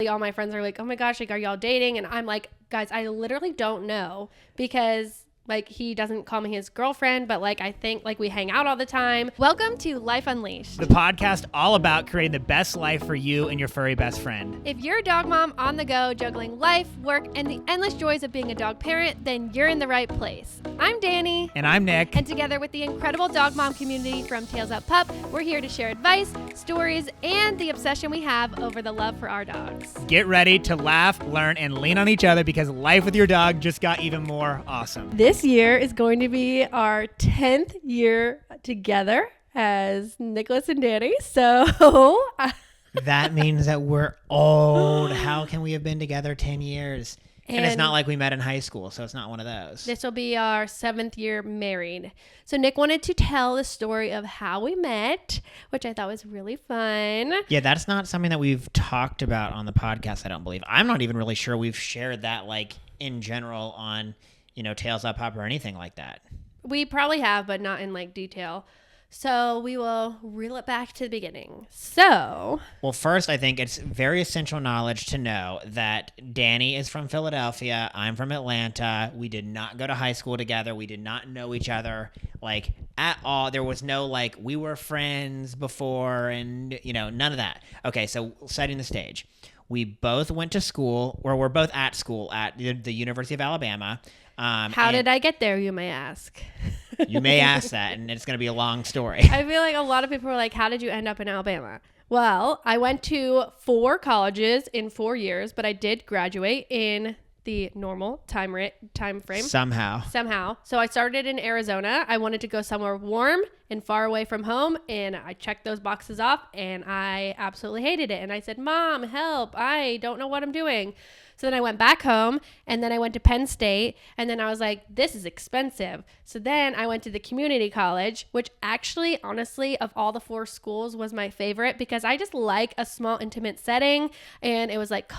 All my friends are like, oh my gosh, like, are y'all dating? And I'm like, guys, I literally don't know, because like, he doesn't call me his girlfriend, but like, I think like we hang out all the time. Welcome to Life Unleashed, the podcast all about creating the best life for you and your furry best friend. If you're a dog mom on the go, juggling life, work, and the endless joys of being a dog parent, then you're in the right place. I'm Dani. And I'm Nick. And together with the incredible dog mom community from Tails Up Pup, we're here to share advice, stories, and the obsession we have over the love for our dogs. Get ready to laugh, learn, and lean on each other, because life with your dog just got even more awesome. This year is going to be our 10th year together as Nicholas and Dani. So that means that we're old. How can we have been together 10 years? And it's not like we met in high school, so it's not one of those. This will be our 7th year married. So Nick wanted to tell the story of how we met, which I thought was really fun. Yeah, that's not something that we've talked about on the podcast, I don't believe. I'm not even really sure we've shared that, like, in general on, Tails Up Pop or anything like that. We probably have, but not in, like, detail. So we will reel it back to the beginning. Well, first, I think it's very essential knowledge to know that Dani is from Philadelphia. I'm from Atlanta. We did not go to high school together. We did not know each other, like, at all. There was no, like, we were friends before and, none of that. Okay, so setting the stage. We both went to school, or we're both at school at the University of Alabama. How did I get there, you may ask? You may ask that, and it's going to be a long story. I feel like a lot of people are like, how did you end up in Alabama? Well, I went to 4 colleges in 4 years, but I did graduate in the normal time frame. Somehow. So I started in Arizona. I wanted to go somewhere warm and far away from home, and I checked those boxes off, and I absolutely hated it. And I said, Mom, help. I don't know what I'm doing. So then I went back home, and then I went to Penn State, and then I was like, this is expensive. So then I went to the community college, which actually, honestly, of all the 4 schools was my favorite, because I just like a small, intimate setting, and it was like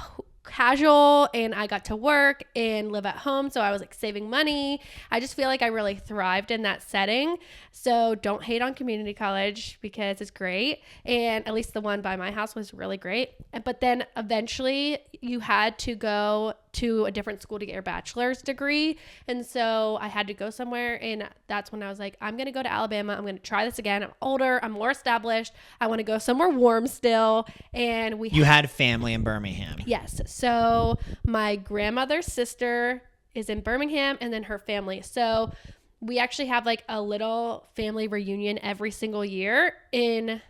casual, and I got to work and live at home, so I was like saving money. I just feel like I really thrived in that setting. So don't hate on community college, because it's great, and at least the one by my house was really great. But then eventually you had to go to a different school to get your bachelor's degree, and so I had to go somewhere, and that's when I was like, I'm gonna go to Alabama. I'm gonna try this again. I'm older, I'm more established, I want to go somewhere warm still. And you had family in Birmingham. Yes, so my grandmother's sister is in Birmingham, and then her family, so we actually have like a little family reunion every single year in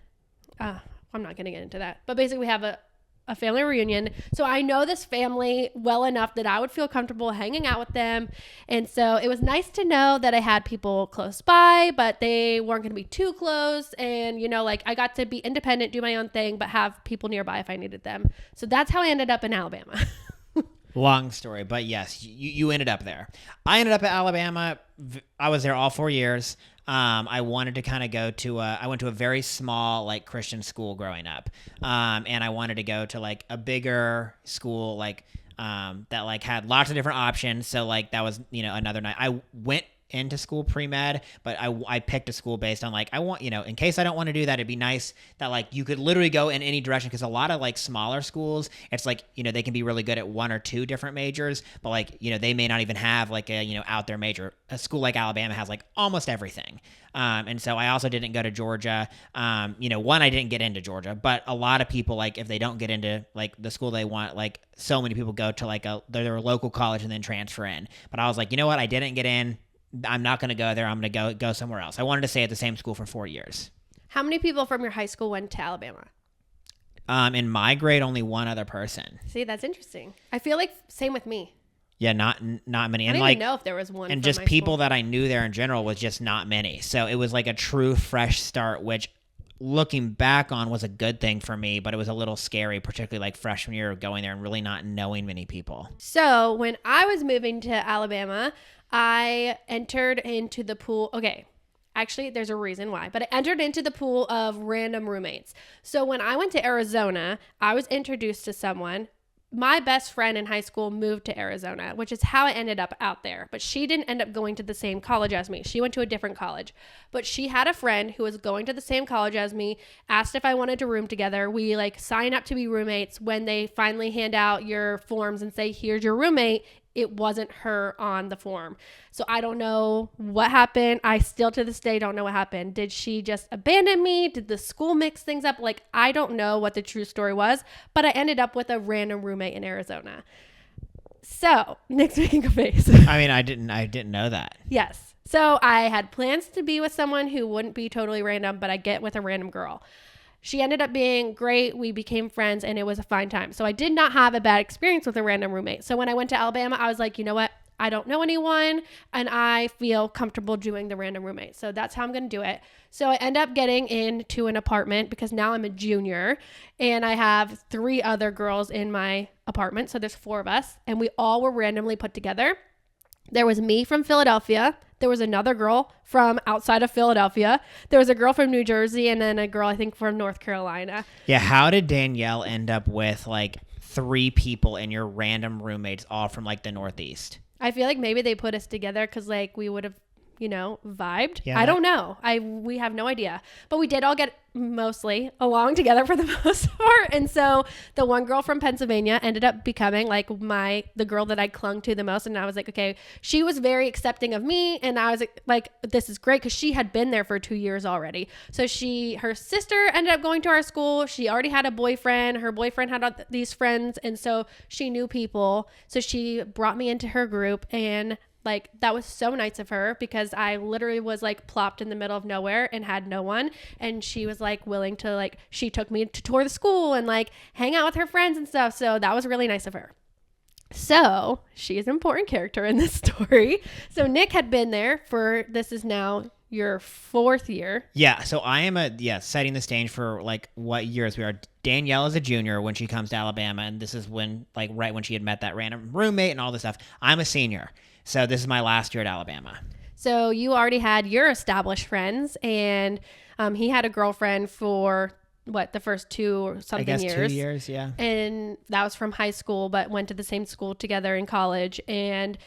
I'm not gonna get into that, but basically we have a family reunion. So I know this family well enough that I would feel comfortable hanging out with them. And so it was nice to know that I had people close by, but they weren't going to be too close. And, like, I got to be independent, do my own thing, but have people nearby if I needed them. So that's how I ended up in Alabama. Long story, but yes, you ended up there. I ended up at Alabama. I was there all 4 years. I wanted to kind of go to I went to a very small, like, Christian school growing up. And I wanted to go to, like, a bigger school, like, that, like, had lots of different options. So, like, that was, another night. I went into school pre-med, but I picked a school based on, like, I want, in case I don't want to do that, it'd be nice that, like, you could literally go in any direction, because a lot of, like, smaller schools, it's like, they can be really good at 1 or 2 different majors, but, like, they may not even have, like, a, out there major. A school like Alabama has, like, almost everything. And so I also didn't go to Georgia. I didn't get into Georgia, but a lot of people, like, if they don't get into, like, the school they want, like, so many people go to, like, their local college and then transfer in. But I was like, you know what? I didn't get in. I'm not going to go there. I'm going to go somewhere else. I wanted to stay at the same school for 4 years. How many people from your high school went to Alabama? In my grade, only 1 other person. See, that's interesting. I feel like same with me. Yeah, not many. I didn't even know if there was one. And just people that I knew there in general was just not many. So it was like a true fresh start, which, looking back on, was a good thing for me, but it was a little scary, particularly like freshman year, going there and really not knowing many people. So when I was moving to Alabama, I entered into the pool. Okay, actually, there's a reason why, but I entered into the pool of random roommates. So when I went to Arizona, I was introduced to someone my best friend in high school moved to Arizona, which is how I ended up out there. But she didn't end up going to the same college as me. She went to a different college. But she had a friend who was going to the same college as me, asked if I wanted to room together. We like sign up to be roommates. When they finally hand out your forms and say, here's your roommate, it wasn't her on the form. So I don't know what happened. I still to this day don't know what happened. Did she just abandon me? Did the school mix things up? Like, I don't know what the true story was, but I ended up with a random roommate in Arizona. So Nick's making a face. I mean, I didn't know that. Yes. So I had plans to be with someone who wouldn't be totally random, but I get with a random girl. She ended up being great. We became friends and it was a fine time. So I did not have a bad experience with a random roommate. So when I went to Alabama, I was like, you know what? I don't know anyone and I feel comfortable doing the random roommate. So that's how I'm going to do it. So I end up getting into an apartment because now I'm a junior and I have 3 other girls in my apartment. So there's 4 of us and we all were randomly put together. There was me from Philadelphia. There was another girl from outside of Philadelphia. There was a girl from New Jersey and then a girl, I think, from North Carolina. Yeah. How did Danielle end up with like 3 people and your random roommates all from like the Northeast? I feel like maybe they put us together because like we would have, vibed. Yeah, I don't know. We have no idea. But we did all get mostly along together for the most part. And so the one girl from Pennsylvania ended up becoming like the girl that I clung to the most. And I was like, okay, she was very accepting of me. And I was like, this is great because she had been there for 2 years already. So her sister ended up going to our school. She already had a boyfriend. Her boyfriend had these friends. And so she knew people. So she brought me into her group and like, that was so nice of her because I literally was like plopped in the middle of nowhere and had no one. And she was like willing to like, she took me to tour the school and like hang out with her friends and stuff. So that was really nice of her. So she is an important character in this story. So Nick had been there this is now your 4th year. Yeah. So I am setting the stage for like what years we are. Danielle is a junior when she comes to Alabama. And this is when like right when she had met that random roommate and all this stuff. I'm a senior. So this is my last year at Alabama. So you already had your established friends and he had a girlfriend for the first 2 or something years. I guess 2 years, yeah. And that was from high school, but went to the same school together in college. And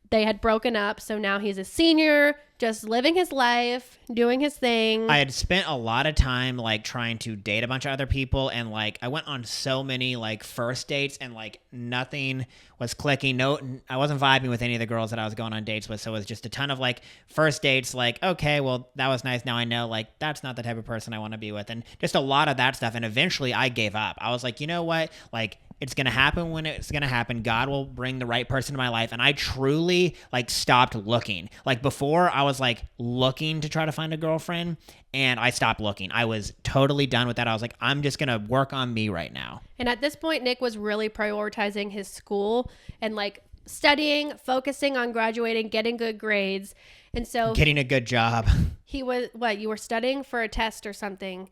they had broken up. So now he's a senior, just living his life, doing his thing. I had spent a lot of time like trying to date a bunch of other people. And like I went on so many like first dates and like nothing was clicking. No, I wasn't vibing with any of the girls that I was going on dates with. So it was just a ton of like first dates. Like, okay, well, that was nice. Now I know like that's not the type of person I want to be with. And just a lot of that stuff. And eventually I gave up. I was like, you know what? Like, it's going to happen when it's going to happen. God will bring the right person to my life. And I truly like stopped looking. Like before I was like looking to try to find a girlfriend and I stopped looking. I was totally done with that. I was like, I'm just going to work on me right now. And at this point, Nick was really prioritizing his school and like studying, focusing on graduating, getting good grades. And so getting a good job. He was you were studying for a test or something.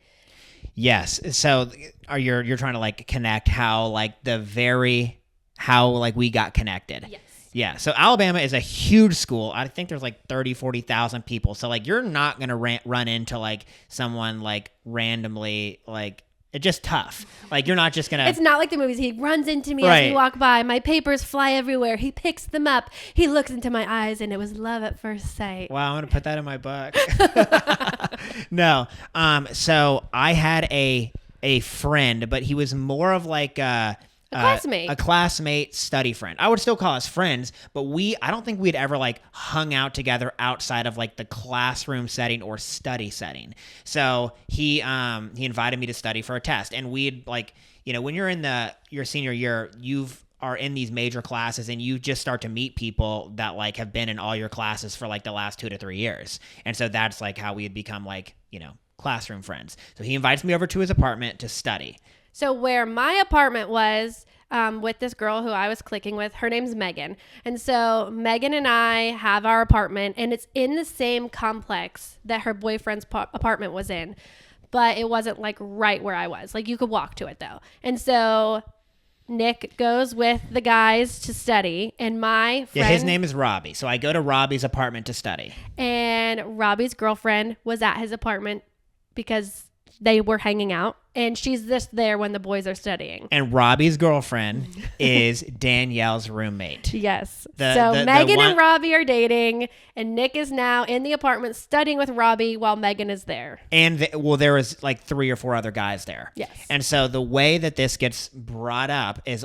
Yes. So you're trying to like connect how we got connected. Yes. Yeah. So Alabama is a huge school. I think there's like 30, 40,000 people. So like you're not going to run into like someone like randomly like it's just tough. Like you're not just going to. It's not like the movies. He runs into me right. as we walk by. My papers fly everywhere. He picks them up. He looks into my eyes and it was love at first sight. Wow. I'm going to put that in my book. No. So I had a friend, but he was more of like a classmate study friend. I would still call us friends, but I don't think we'd ever like hung out together outside of like the classroom setting or study setting. So he invited me to study for a test, and we'd like, when you're in your senior year, are in these major classes and you just start to meet people that like have been in all your classes for like the last 2 to 3 years. And so that's like how we had become like, classroom friends. So he invites me over to his apartment to study. So where my apartment was with this girl who I was clicking with, her name's Megan. And so Megan and I have our apartment and it's in the same complex that her boyfriend's apartment was in, but it wasn't like right where I was. Like you could walk to it though. And so Nick goes with the guys to study, and my friend... Yeah, his name is Robbie. So I go to Robbie's apartment to study. And Robbie's girlfriend was at his apartment because they were hanging out. and she's just there when the boys are studying. And Robbie's girlfriend is Danielle's roommate. Yes. So Megan and Robbie are dating, and Nick is now in the apartment studying with Robbie while Megan is there. And there was like 3 or 4 other guys there. Yes. And so the way that this gets brought up is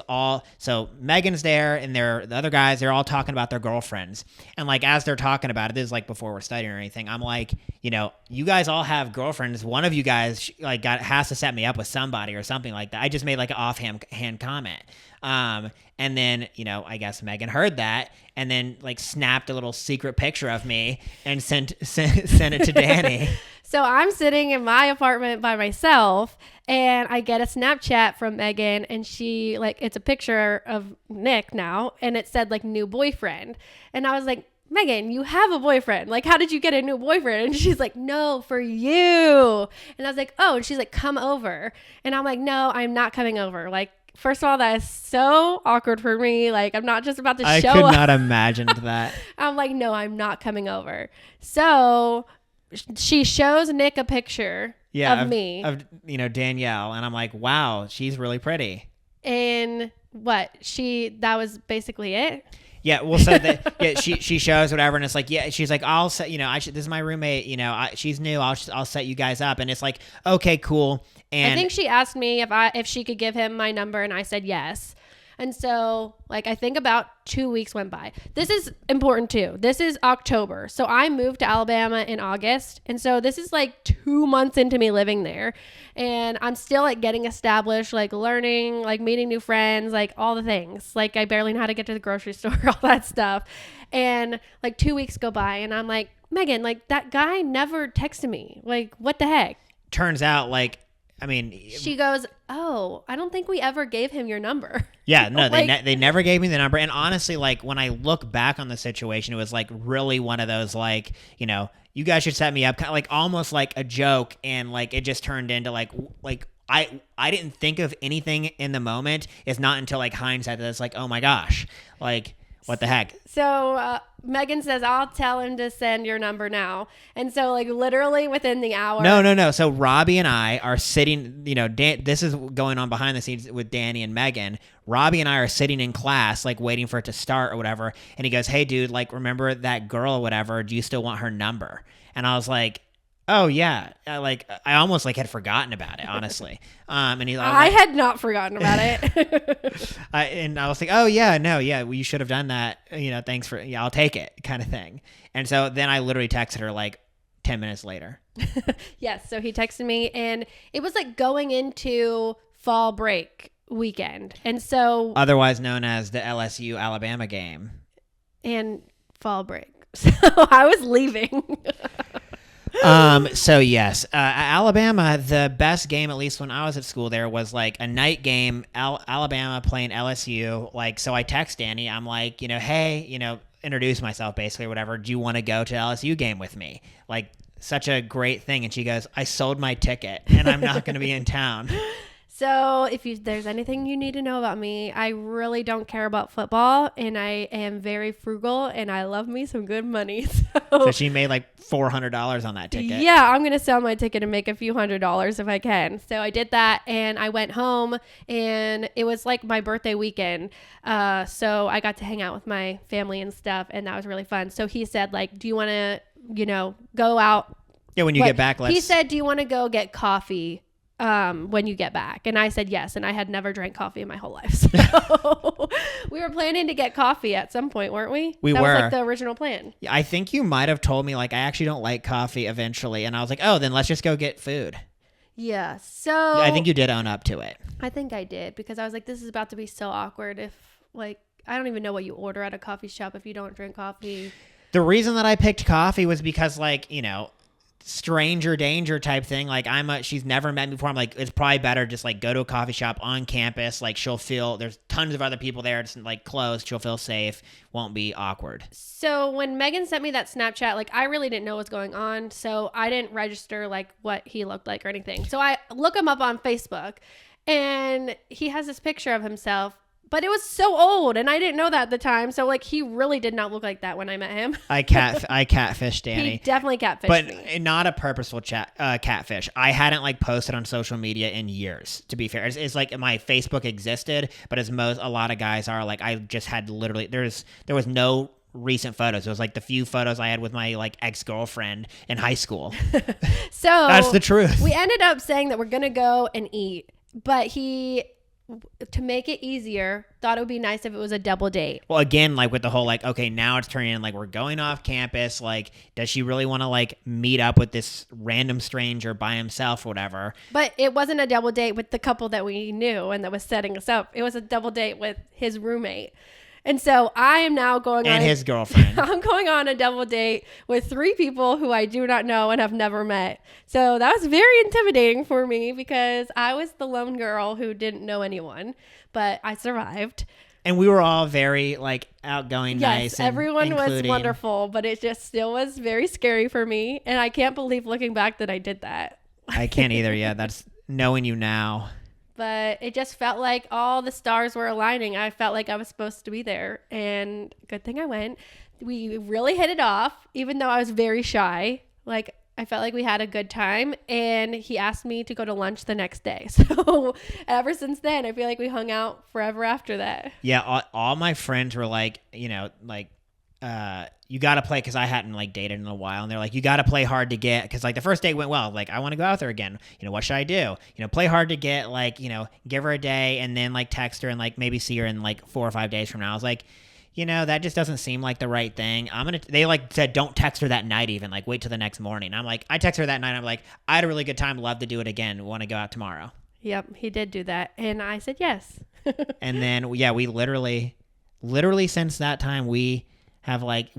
so Megan's there, and the other guys, they're all talking about their girlfriends. And like as they're talking about it, this is like before we're studying or anything, I'm like, you guys all have girlfriends. One of you guys like has to set me up with somebody or something like that. I just made like an offhand comment. And then, I guess Megan heard that and then like snapped a little secret picture of me and sent it to Dani. So I'm sitting in my apartment by myself, and I get a Snapchat from Megan, and she it's a picture of Nick now, and it said like new boyfriend. And I was like, Megan, you have a boyfriend. Like, how did you get a new boyfriend? And she's like, no, for you. And I was like, oh, and she's like, come over. And I'm like, no, I'm not coming over. Like, first of all, that is so awkward for me. Like, I'm not just about to show up. I could not imagine that. I'm like, no, I'm not coming over. So she shows Nick a picture of me. Of, Danielle. And I'm like, wow, she's really pretty. And that was basically it? Yeah, well, so she shows whatever, and it's like, yeah, she's like, I'll set, this is my roommate, she's new, I'll set you guys up, and it's like, okay, cool. And I think she asked me if she could give him my number, and I said yes. And so, I think about 2 weeks went by. This is important too. This is October. So I moved to Alabama in August. And so this is 2 months into me living there. And I'm still getting established, learning, meeting new friends, all the things. I barely know how to get to the grocery store, all that stuff. And 2 weeks go by, and I'm like, Megan, that guy never texted me. What the heck? Turns out, she goes, oh, I don't think we ever gave him your number. Yeah, no, they never gave me the number. And honestly, when I look back on the situation, it was really one of those, you guys should set me up, kind of almost like a joke. And it just turned into I didn't think of anything in the moment. It's not until hindsight that it's oh my gosh, what the heck? So Megan says, I'll tell him to send your number now. And so literally within the hour. No. So Robbie and I are sitting, this is going on behind the scenes with Dani and Megan. Robbie and I are sitting in class, waiting for it to start or whatever. And he goes, hey, dude, remember that girl or whatever? Do you still want her number? And I was like, oh yeah, I almost had forgotten about it, honestly. And I had not forgotten about it. And I was like, oh yeah, no, yeah, well, you should have done that. Thanks for, I'll take it, kind of thing. And so then I literally texted her 10 minutes later. Yes, so he texted me, and it was going into fall break weekend, and so otherwise known as the LSU Alabama game and fall break. So I was leaving. So yes, Alabama, the best game, at least when I was at school there, was a night game, Alabama playing LSU. So I text Dani, I'm like, hey, introduce myself basically or whatever. Do you want to go to LSU game with me? Such a great thing. And she goes, I sold my ticket and I'm not going to be in town. So if there's anything you need to know about me, I really don't care about football, and I am very frugal, and I love me some good money. So she made $400 on that ticket. Yeah, I'm going to sell my ticket and make a few $100s if I can. So I did that, and I went home, and it was my birthday weekend. So I got to hang out with my family and stuff, and that was really fun. So he said, do you want to, go out? Yeah, when you get back, He said, do you want to go get coffee when you get back? And I said yes, and I had never drank coffee in my whole life. So we were planning to get coffee at some point, weren't we? We were. That was the original plan. I think you might have told me I actually don't like coffee eventually, and I was like, oh, then let's just go get food. Yeah, so I think you did own up to it. I think I did, because I was like, this is about to be so awkward if I don't even know what you order at a coffee shop if you don't drink coffee. The reason that I picked coffee was because stranger danger type thing. She's never met me before. I'm like, it's probably better just go to a coffee shop on campus. She'll feel there's tons of other people there. It's closed. She'll feel safe. Won't be awkward. So when Megan sent me that Snapchat, I really didn't know what's going on. So I didn't register what he looked like or anything. So I look him up on Facebook, and he has this picture of himself But it was so old, and I didn't know that at the time. So, like, he really did not look like that when I met him. I catfished Dani. He definitely catfished me. But not a purposeful catfish. I hadn't, like, posted on social media in years, to be fair. It's like my Facebook existed, but as a lot of guys are, like, I just had literally, there was no recent photos. It was like the few photos I had with my like ex-girlfriend in high school. So that's the truth. We ended up saying that we're gonna go and eat, but he, to make it easier, thought it would be nice if it was a double date. Well, again, like with the whole like, okay, now it's turning in like we're going off campus. Like, does she really want to like meet up with this random stranger by himself or whatever? But it wasn't a double date with the couple that we knew and that was setting us up. It was a double date with his roommate. And so I am now going on... And his girlfriend. I'm going on a double date with 3 people who I do not know and have never met. So that was very intimidating for me because I was the lone girl who didn't know anyone. But I survived. And we were all very, like, outgoing, nice. Yes, everyone was wonderful. But it just still was very scary for me. And I can't believe looking back that I did that. I can't either, yeah. That's knowing you now. But it just felt like all the stars were aligning. I felt like I was supposed to be there. And good thing I went. We really hit it off, even though I was very shy. Like, I felt like we had a good time. And he asked me to go to lunch the next day. So ever since then, I feel like we hung out forever after that. Yeah, all my friends were like, you know, like, you got to play, because I hadn't like dated in a while, and they're like, you got to play hard to get, because like the first date went well, like I want to go out there again, you know, what should I do, you know, play hard to get, like, you know, give her a day and then like text her and like maybe see her in like 4 or 5 days from now. I was like, you know, that just doesn't seem like the right thing. They like said don't text her that night, even like wait till the next morning. I'm like, I text her that night, I'm like, I had a really good time, love to do it again, want to go out tomorrow. Yep, he did do that, and I said yes. And then yeah, we literally since that time we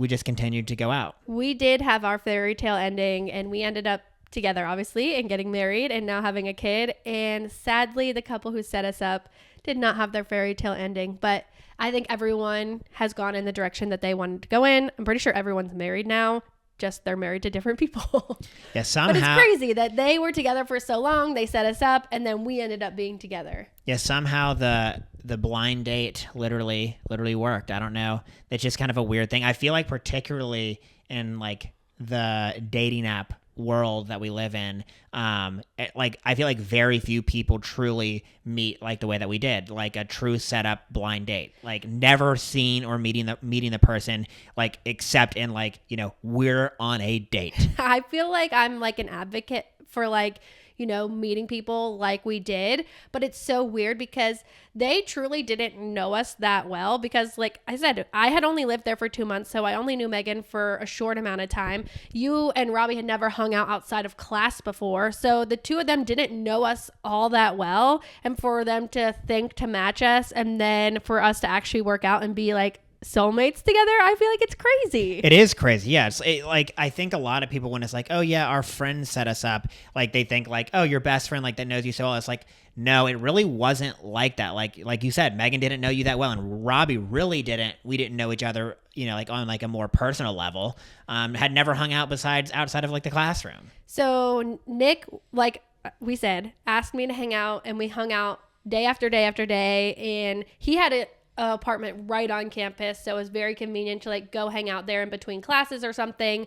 just continued to go out. We did have our fairy tale ending, and we ended up together, obviously, and getting married and now having a kid. And sadly, the couple who set us up did not have their fairy tale ending. But I think everyone has gone in the direction that they wanted to go in. I'm pretty sure everyone's married now. Just they're married to different people. Yeah, somehow. But it's crazy that they were together for so long. They set us up, and then we ended up being together. Yeah, somehow the blind date literally worked. I don't know. It's just kind of a weird thing. I feel like particularly in like the dating app world that we live in, like I feel like very few people truly meet like the way that we did, like a true setup blind date, like never seen or meeting the person, like except in like, you know, we're on a date. I feel like I'm like an advocate for like, you know, meeting people like we did, but it's so weird because they truly didn't know us that well, because like I said, I had only lived there for 2 months, so I only knew Megan for a short amount of time. You and Robbie had never hung out outside of class before, so the two of them didn't know us all that well, and for them to think to match us and then for us to actually work out and be like soulmates together, I feel like it's crazy. It is crazy. Yeah, like I think a lot of people, when it's like, oh yeah, our friend set us up, like they think like, oh, your best friend like that knows you so well. It's like, no, it really wasn't like that. Like you said, Megan didn't know you that well, and Robbie really didn't. We didn't know each other, you know, like on like a more personal level. Had never hung out outside of like the classroom. So Nick, like we said, asked me to hang out, and we hung out day after day after day, and he had a apartment right on campus, so it was very convenient to like go hang out there in between classes or something.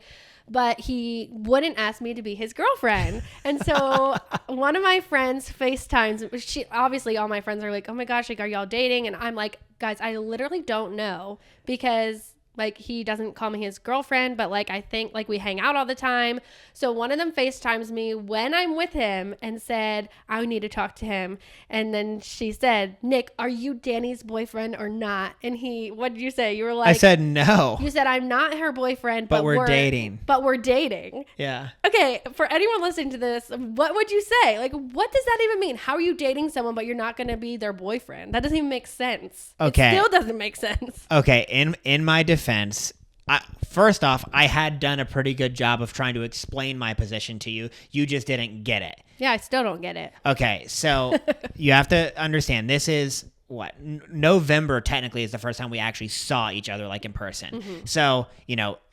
But he wouldn't ask me to be his girlfriend, and so one of my friends FaceTimes. Obviously all my friends are like, oh my gosh, like, are y'all dating? And I'm like, guys, I literally don't know, because like he doesn't call me his girlfriend, but like I think like we hang out all the time. So one of them FaceTimes me when I'm with him and said, I need to talk to him. And then she said, Nick, are you Dani's boyfriend or not? And what did you say? You were like, I said no. You said, I'm not her boyfriend, but we're dating. But we're dating. Yeah. Okay, for anyone listening to this, what would you say? Like, what does that even mean? How are you dating someone but you're not going to be their boyfriend? That doesn't even make sense. Okay. It still doesn't make sense. Okay, in my defense, first off, I had done a pretty good job of trying to explain my position to you. You just didn't get it. Yeah, I still don't get it. Okay, so you have to understand, this is November technically is the first time we actually saw each other like in person. So,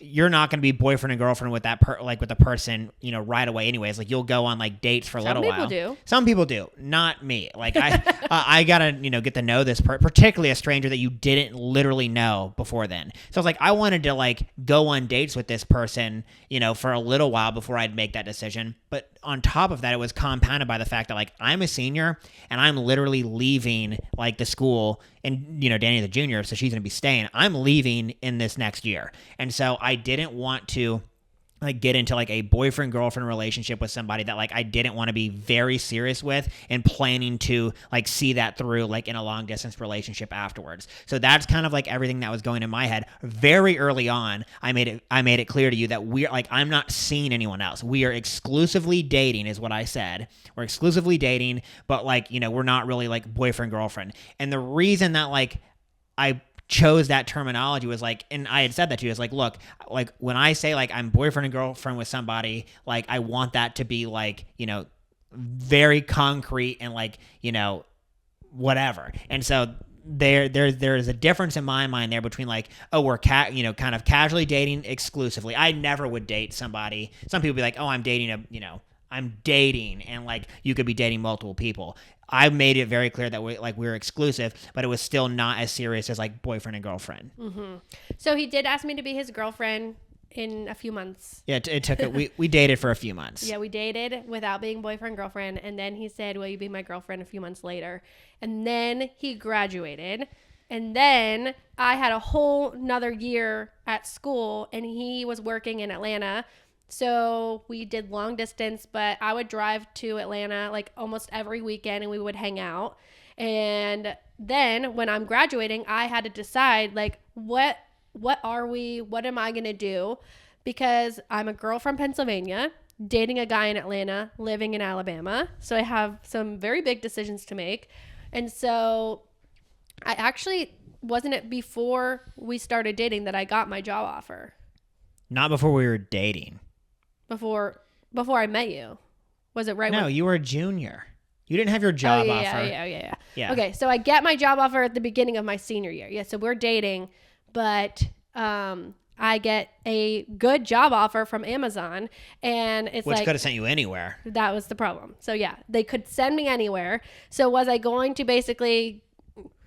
you're not going to be boyfriend and girlfriend with that with the person, right away anyways. Like you'll go on like dates for a little while. Some people do, not me. Like I got to, get to know this particularly a stranger that you didn't literally know before then. So I was like, I wanted to like go on dates with this person, for a little while before I'd make that decision. But on top of that, it was compounded by the fact that like I'm a senior and I'm literally leaving like the school, and Dani's a junior, so she's going to be staying. I'm leaving in this next year. And so I didn't want to like get into like a boyfriend girlfriend relationship with somebody that like I didn't want to be very serious with and planning to like see that through like in a long distance relationship afterwards. So that's kind of like everything that was going in my head very early on. I made it clear to you that we're like, I'm not seeing anyone else. We are exclusively dating is what I said. We're exclusively dating, but like, we're not really like boyfriend girlfriend. And the reason that like I chose that terminology was like, and I had said that to you, it's like, look, like when I say like I'm boyfriend and girlfriend with somebody, like I want that to be like, very concrete and like, whatever. And so there's a difference in my mind there between like, oh, we're kind of casually dating exclusively. I never would date somebody. Some people be like, oh, I'm dating I'm dating, and like you could be dating multiple people. I made it very clear that we're exclusive, but it was still not as serious as like boyfriend and girlfriend. So he did ask me to be his girlfriend in a few months. Yeah, it took we dated for a few months. Yeah, we dated without being boyfriend girlfriend, and then he said, "Will you be my girlfriend?" a few months later, and then he graduated, and then I had a whole another year at school, and he was working in Atlanta. So we did long distance, but I would drive to Atlanta like almost every weekend and we would hang out. And then when I'm graduating, I had to decide like, what are we? What am I going to do? Because I'm a girl from Pennsylvania, dating a guy in Atlanta, living in Alabama. So I have some very big decisions to make. And so I actually, wasn't it before we started dating that I got my job offer? Not before we were dating. Before I met you. Was it right? No, you were a junior. You didn't have your job offer. Yeah. Okay, so I get my job offer at the beginning of my senior year. Yeah, so we're dating, but I get a good job offer from Amazon, and it's which could have sent you anywhere. That was the problem. So yeah, they could send me anywhere. So was I going to basically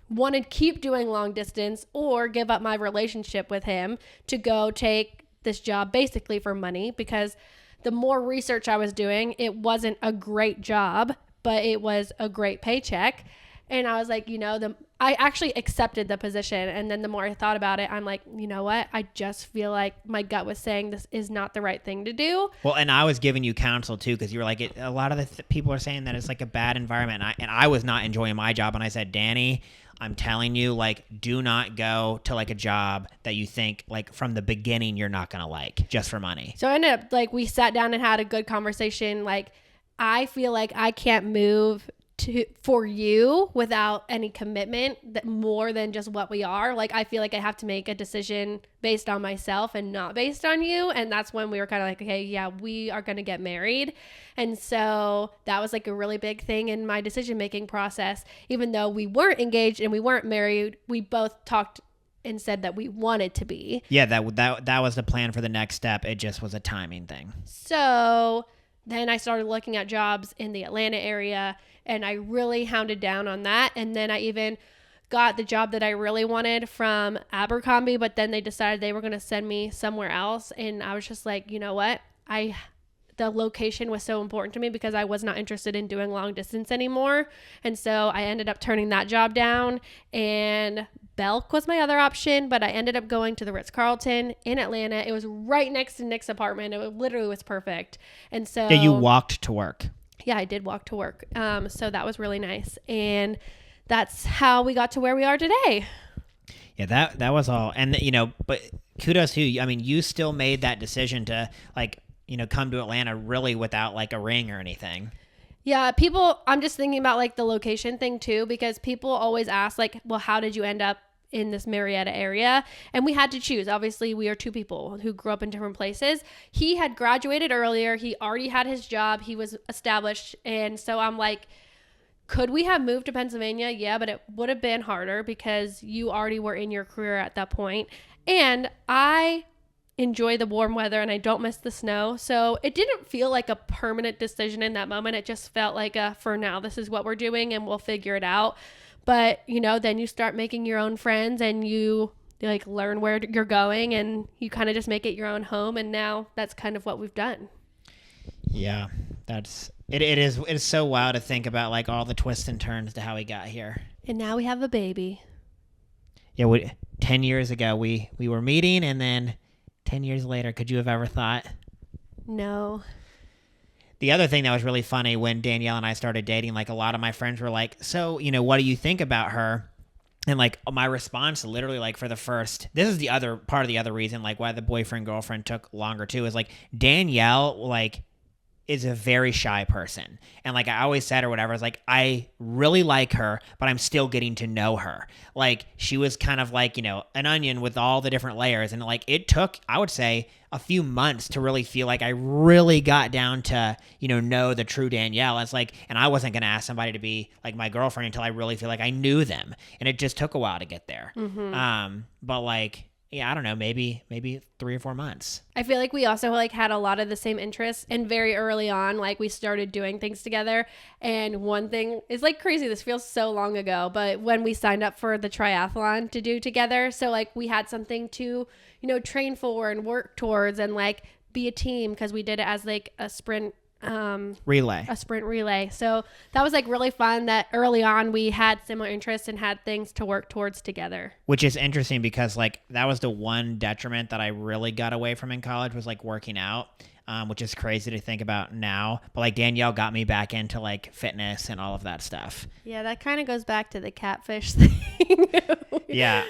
want to keep doing long distance or give up my relationship with him to go take this job basically for money? Because the more research I was doing, it wasn't a great job, but it was a great paycheck. And I was like, I actually accepted the position. And then the more I thought about it, I'm like, you know what? I just feel like my gut was saying this is not the right thing to do. Well, and I was giving you counsel too, because you were like, a lot of the people are saying that it's like a bad environment. And I was not enjoying my job. And I said, Dani, I'm telling you, like, do not go to like a job that you think like from the beginning you're not going to like just for money. So I ended up like, we sat down and had a good conversation. Like, I feel like I can't move for you without any commitment that more than just what we are. Like, I feel like I have to make a decision based on myself and not based on you. And that's when we were kind of like, okay, yeah, we are going to get married. And so that was like a really big thing in my decision-making process. Even though we weren't engaged and we weren't married, we both talked and said that we wanted to be. Yeah, that was the plan for the next step. It just was a timing thing. So then I started looking at jobs in the Atlanta area, and I really hounded down on that. And then I even got the job that I really wanted from Abercrombie, but then they decided they were going to send me somewhere else. And I was just like, you know what? The location was so important to me because I was not interested in doing long distance anymore. And so I ended up turning that job down, and Belk was my other option, but I ended up going to the Ritz-Carlton in Atlanta. It was right next to Nick's apartment. It literally was perfect. And so yeah, you walked to work. Yeah, I did walk to work. So that was really nice. And that's how we got to where we are today. Yeah, that was all. And, but kudos to you. I mean, you still made that decision to, like, come to Atlanta really without, like, a ring or anything. Yeah, I'm just thinking about, like, the location thing, too, because people always ask, like, well, how did you end up in this Marietta area? And we had to choose. Obviously, we are two people who grew up in different places. He had graduated earlier. He already had his job. He was established. And so I'm like, Could we have moved to Pennsylvania? Yeah, but it would have been harder because you already were in your career at that point. And I enjoy the warm weather and I don't miss the snow. So it didn't feel like a permanent decision in that moment. It just felt like for now, this is what we're doing and we'll figure it out. But, then you start making your own friends and you like learn where you're going and you kind of just make it your own home. And now that's kind of what we've done. Yeah, it's so wild to think about like all the twists and turns to how we got here. And now we have a baby. Yeah, 10 years ago we were meeting, and then 10 years later, could you have ever thought? No. The other thing that was really funny when Danielle and I started dating, like a lot of my friends were like, so, what do you think about her? And like my response literally like this is the other part of the other reason like why the boyfriend girlfriend took longer too, is like Danielle like is a very shy person. And like I always said or whatever, it's like I really like her, but I'm still getting to know her. Like she was kind of like, an onion with all the different layers. And like it took, I would say, a few months to really feel like I really got down to, know the true Danielle. It's like, and I wasn't going to ask somebody to be like my girlfriend until I really feel like I knew them. And it just took a while to get there. Mm-hmm. But like, yeah, I don't know, maybe 3 or 4 months. I feel like we also like had a lot of the same interests, and very early on, like we started doing things together. And one thing is like crazy. This feels so long ago, but when we signed up for the triathlon to do together, so like we had something to, train for and work towards and like be a team, because we did it as like a sprint relay. So that was like really fun that early on we had similar interests and had things to work towards together. Which is interesting because like that was the one detriment that I really got away from in college, was like working out, which is crazy to think about now. But like Danielle got me back into like fitness and all of that stuff. Yeah, that kind of goes back to the catfish thing. Yeah.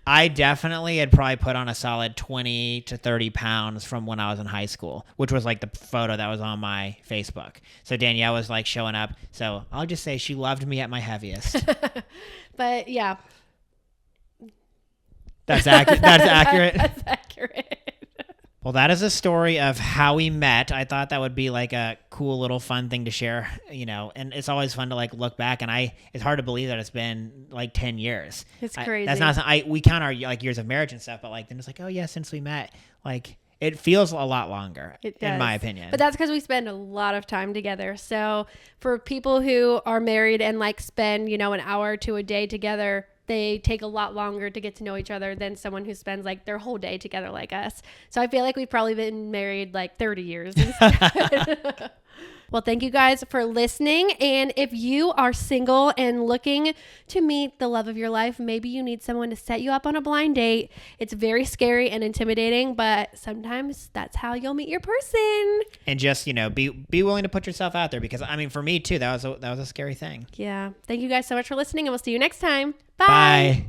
I definitely had probably put on a solid 20 to 30 pounds from when I was in high school, which was like the photo that was on my Facebook. So Danielle was like showing up. So I'll just say she loved me at my heaviest. But yeah. That's accurate. That's accurate. That's accurate. Well, that is a story of how we met. I thought that would be like a cool little fun thing to share, and it's always fun to like look back, and it's hard to believe that it's been like 10 years. It's crazy. That's not, we count our like years of marriage and stuff, but like then it's like, oh yeah, since we met, like it feels a lot longer, in my opinion. But that's because we spend a lot of time together. So for people who are married and like spend, an hour to a day together, they take a lot longer to get to know each other than someone who spends like their whole day together like us. So I feel like we've probably been married like 30 years. Well, thank you guys for listening. And if you are single and looking to meet the love of your life, maybe you need someone to set you up on a blind date. It's very scary and intimidating, but sometimes that's how you'll meet your person. And just, be willing to put yourself out there, because I mean, for me too, that was a scary thing. Yeah. Thank you guys so much for listening, and we'll see you next time. Bye.